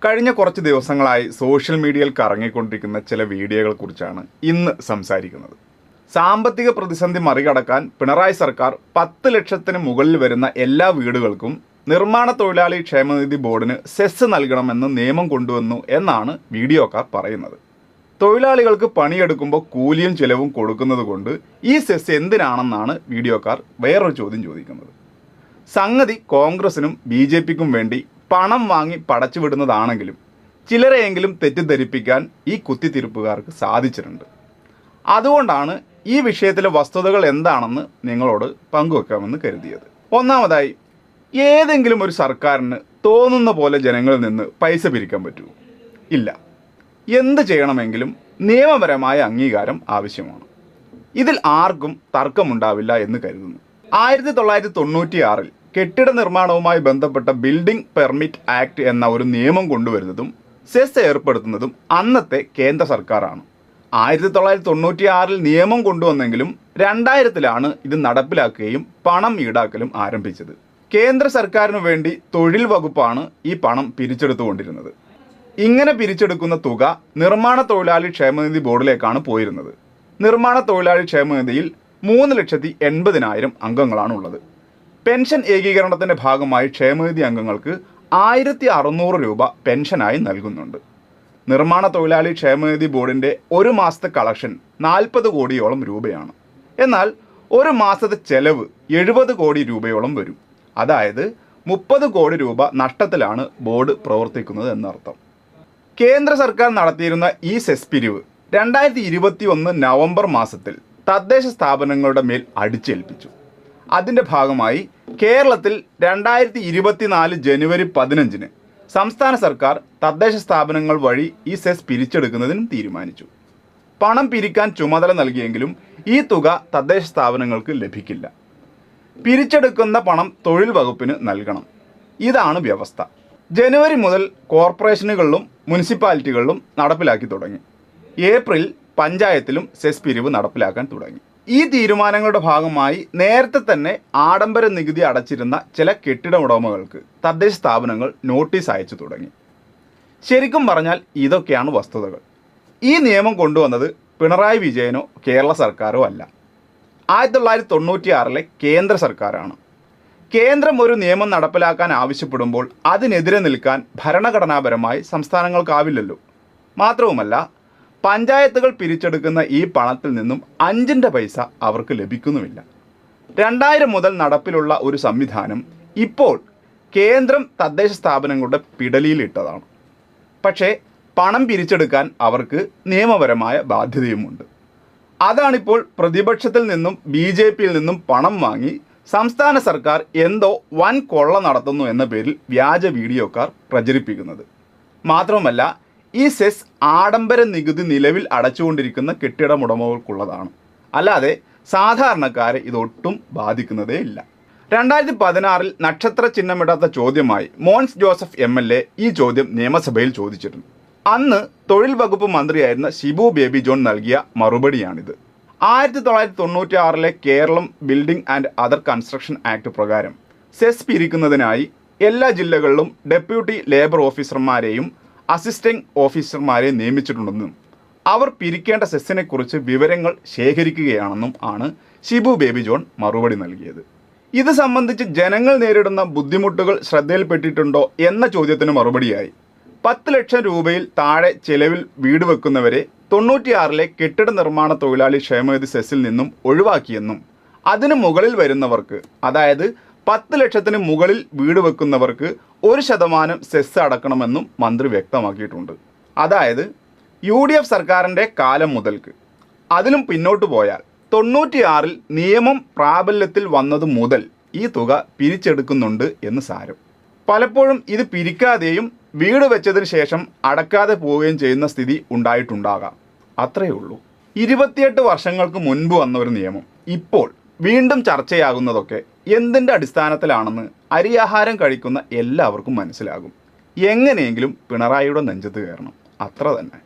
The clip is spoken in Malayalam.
കഴിഞ്ഞ കുറച്ച് ദിവസങ്ങളായി സോഷ്യൽ മീഡിയയിൽ കറങ്ങിക്കൊണ്ടിരിക്കുന്ന ചില വീഡിയോകളെക്കുറിച്ചാണ് ഇന്ന് സംസാരിക്കുന്നത്. സാമ്പത്തിക പ്രതിസന്ധി മറികടക്കാൻ പിണറായി സർക്കാർ 10 ലക്ഷത്തിന് മുകളിൽ വരുന്ന എല്ലാ വീടുകൾക്കും നിർമ്മാണ തൊഴിലാളി ക്ഷേമനിധി ബോർഡിന് സെസ് നൽകണമെന്ന് നിയമം കൊണ്ടുവന്നു എന്നാണ് വീഡിയോക്കാർ പറയുന്നത്. തൊഴിലാളികൾക്ക് പണിയെടുക്കുമ്പോൾ കൂലിയും ചിലവും കൊടുക്കുന്നത് കൊണ്ട് ഈ സെസ് എന്തിനാണെന്നാണ് വീഡിയോക്കാർ വേറൊരു ചോദ്യം ചോദിക്കുന്നത്. സംഗതി കോൺഗ്രസിനും BJPക്കും വേണ്ടി പണം വാങ്ങി പടച്ചുവിടുന്നതാണെങ്കിലും ചിലരെയെങ്കിലും തെറ്റിദ്ധരിപ്പിക്കാൻ ഈ കുത്തിത്തിരിപ്പുകാർക്ക് സാധിച്ചിട്ടുണ്ട്. അതുകൊണ്ടാണ് ഈ വിഷയത്തിലെ വസ്തുതകൾ എന്താണെന്ന് നിങ്ങളോട് പങ്കുവെക്കാമെന്ന് കരുതിയത്. ഒന്നാമതായി, ഏതെങ്കിലും ഒരു സർക്കാരിന് തോന്നുന്ന പോലെ ജനങ്ങളിൽ നിന്ന് പൈസ പിരിക്കാൻ പറ്റുമോ? ഇല്ല. എന്ത് ചെയ്യണമെങ്കിലും നിയമപരമായ അംഗീകാരം ആവശ്യമാണ്. ഇതിൽ ആർക്കും തർക്കമുണ്ടാവില്ല എന്ന് കരുതുന്നു. 1996 കെട്ടിട നിർമ്മാണവുമായി ബന്ധപ്പെട്ട ബിൽഡിംഗ് പെർമിറ്റ് ആക്ട് എന്ന ഒരു നിയമം കൊണ്ടുവരുന്നതും സെസ് ഏർപ്പെടുത്തുന്നതും അന്നത്തെ കേന്ദ്ര സർക്കാരാണ്. 1996 നിയമം കൊണ്ടുവന്നെങ്കിലും 2000 ഇത് നടപ്പിലാക്കുകയും പണം ഈടാക്കലും ആരംഭിച്ചത്. കേന്ദ്ര സർക്കാരിനു വേണ്ടി തൊഴിൽ വകുപ്പാണ് ഈ പണം പിരിച്ചെടുത്തുകൊണ്ടിരുന്നത്. ഇങ്ങനെ പിരിച്ചെടുക്കുന്ന തുക നിർമ്മാണ തൊഴിലാളി ക്ഷേമനിധി ബോർഡിലേക്കാണ് പോയിരുന്നത്. നിർമ്മാണ തൊഴിലാളി ക്ഷേമനിധിയിൽ 3,80,000 അംഗങ്ങളാണുള്ളത്. പെൻഷൻ ഏകീകരണത്തിന്റെ ഭാഗമായി ക്ഷേമനിധി അംഗങ്ങൾക്ക് 1,600 രൂപ പെൻഷനായി നൽകുന്നുണ്ട്. നിർമ്മാണ തൊഴിലാളി ക്ഷേമനിധി ബോർഡിന്റെ ഒരു മാസത്തെ കളക്ഷൻ 40 കോടിയോളം രൂപയാണ്. എന്നാൽ ഒരു മാസത്തെ ചെലവ് 70 കോടി രൂപയോളം വരും. അതായത് 30 കോടി രൂപ നഷ്ടത്തിലാണ് ബോർഡ് പ്രവർത്തിക്കുന്നത് എന്നർത്ഥം. കേന്ദ്ര സർക്കാർ നടത്തിയിരുന്ന ഈ സെസ് പിരിവ് 2021 നവംബർ മാസത്തിൽ തദ്ദേശ സ്ഥാപനങ്ങളുടെ മേൽ അടിച്ചേൽപ്പിച്ചു. അതിൻ്റെ ഭാഗമായി കേരളത്തിൽ 2024 ജനുവരി 15 സംസ്ഥാന സർക്കാർ തദ്ദേശ സ്ഥാപനങ്ങൾ വഴി ഈ സെസ് പിരിച്ചെടുക്കുന്നതിനും തീരുമാനിച്ചു. പണം പിരിക്കാൻ ചുമതല നൽകിയെങ്കിലും ഈ തുക തദ്ദേശ സ്ഥാപനങ്ങൾക്ക് ലഭിക്കില്ല. പിരിച്ചെടുക്കുന്ന പണം തൊഴിൽ വകുപ്പിന് നൽകണം. ഇതാണ് വ്യവസ്ഥ. ജനുവരി മുതൽ കോർപ്പറേഷനുകളിലും മുനിസിപ്പാലിറ്റികളിലും നടപ്പിലാക്കി തുടങ്ങി. ഏപ്രിൽ പഞ്ചായത്തിലും സെസ് പിരിവ് നടപ്പിലാക്കാൻ തുടങ്ങി. ഈ തീരുമാനങ്ങളുടെ ഭാഗമായി നേരത്തെ തന്നെ ആഡംബര നികുതി അടച്ചിരുന്ന ചില കെട്ടിട ഉടമകൾക്ക് തദ്ദേശ സ്ഥാപനങ്ങൾ നോട്ടീസ് അയച്ചു തുടങ്ങി. ശരിക്കും പറഞ്ഞാൽ ഇതൊക്കെയാണ് വസ്തുതകൾ. ഈ നിയമം കൊണ്ടുവന്നത് പിണറായി വിജയനോ കേരള സർക്കാരോ അല്ല. 1996 കേന്ദ്ര സർക്കാരാണ്. കേന്ദ്രം ഒരു നിയമം നടപ്പിലാക്കാൻ ആവശ്യപ്പെടുമ്പോൾ അതിനെതിരെ നിൽക്കാൻ ഭരണഘടനാപരമായി സംസ്ഥാനങ്ങൾക്കാവില്ലല്ലോ. മാത്രവുമല്ല, പഞ്ചായത്തുകൾ പിരിച്ചെടുക്കുന്ന ഈ പണത്തിൽ നിന്നും 5 പൈസ അവർക്ക് ലഭിക്കുന്നുമില്ല. 2000 മുതൽ നടപ്പിലുള്ള ഒരു സംവിധാനം ഇപ്പോൾ കേന്ദ്രം തദ്ദേശ സ്ഥാപനങ്ങളുടെ പിടലിയിലിട്ടതാണ്. പക്ഷേ പണം പിരിച്ചെടുക്കാൻ അവർക്ക് നിയമപരമായ ബാധ്യതയുമുണ്ട്. അതാണിപ്പോൾ പ്രതിപക്ഷത്തിൽ നിന്നും BJPയിൽ നിന്നും പണം വാങ്ങി സംസ്ഥാന സർക്കാർ എന്തോ വൻ കൊള്ള നടത്തുന്നു എന്ന പേരിൽ വ്യാജ വീഡിയോക്കാർ പ്രചരിപ്പിക്കുന്നത്. മാത്രവുമല്ല, ഈ സെസ് ആഡംബര നികുതി നിലവിൽ അടച്ചുകൊണ്ടിരിക്കുന്ന കെട്ടിടമുടമകൾക്കുള്ളതാണ്. അല്ലാതെ സാധാരണക്കാരെ ഇതൊട്ടും ബാധിക്കുന്നതേ ഇല്ല. 2016 നക്ഷത്ര ചിഹ്നമിടാത്ത ചോദ്യമായി മോൻസ് ജോസഫ് MLA ഈ ചോദ്യം നിയമസഭയിൽ ചോദിച്ചിരുന്നു. അന്ന് തൊഴിൽ വകുപ്പ് മന്ത്രിയായിരുന്ന ഷിബു ബേബി ജോൺ നൽകിയ മറുപടിയാണിത്. 1996 Keralam building and other construction act പ്രകാരം സെസ് പിരിക്കുന്നതിനായി എല്ലാ ജില്ലകളിലും ഡെപ്യൂട്ടി ലേബർ ഓഫീസർമാരെയും അസിസ്റ്റന്റ് ഓഫീസർമാരെയും നിയമിച്ചിട്ടുണ്ടെന്നും അവർ പിരിക്കേണ്ട സെസ്സിനെക്കുറിച്ച് വിവരങ്ങൾ ശേഖരിക്കുകയാണെന്നും ആണ് ഷിബു ബേബി ജോൺ മറുപടി നൽകിയത്. ഇത് സംബന്ധിച്ച് ജനങ്ങൾ നേരിടുന്ന ബുദ്ധിമുട്ടുകൾ ശ്രദ്ധയിൽപ്പെട്ടിട്ടുണ്ടോ എന്ന ചോദ്യത്തിന് മറുപടിയായി 10 ലക്ഷം രൂപയിൽ താഴെ ചെലവിൽ വീട് വെക്കുന്നവരെ 96 കെട്ടിട നിർമ്മാണ തൊഴിലാളി ക്ഷേമനിധി സെസ്സിൽ നിന്നും ഒഴിവാക്കിയെന്നും അതിന് മുകളിൽ വരുന്നവർക്ക്, അതായത് 10 ലക്ഷത്തിന് മുകളിൽ വീട് വെക്കുന്നവർക്ക് 1% സെസ് അടക്കണമെന്നും മന്ത്രി വ്യക്തമാക്കിയിട്ടുണ്ട്. അതായത് UDF സർക്കാരിൻ്റെ കാലം മുതൽക്ക്. അതിലും പിന്നോട്ട് പോയാൽ 96 നിയമം പ്രാബല്യത്തിൽ വന്നത് മുതൽ ഈ തുക പിരിച്ചെടുക്കുന്നുണ്ട് എന്ന് സാരം. പലപ്പോഴും ഇത് പിരിക്കാതെയും വീട് വെച്ചതിന് ശേഷം അടക്കാതെ പോവുകയും ചെയ്യുന്ന സ്ഥിതി ഉണ്ടായിട്ടുണ്ടാകാം. അത്രയേ ഉള്ളൂ. 28 വർഷങ്ങൾക്ക് മുൻപ് വന്ന ഒരു നിയമം ഇപ്പോൾ വീണ്ടും ചർച്ചയാകുന്നതൊക്കെ എന്തിൻ്റെ അടിസ്ഥാനത്തിലാണെന്ന് അരിയാഹാരം കഴിക്കുന്ന എല്ലാവർക്കും മനസ്സിലാകും. എങ്ങനെയെങ്കിലും പിണറായിയുടെ നെഞ്ചത്ത് കയറണം, അത്ര തന്നെ.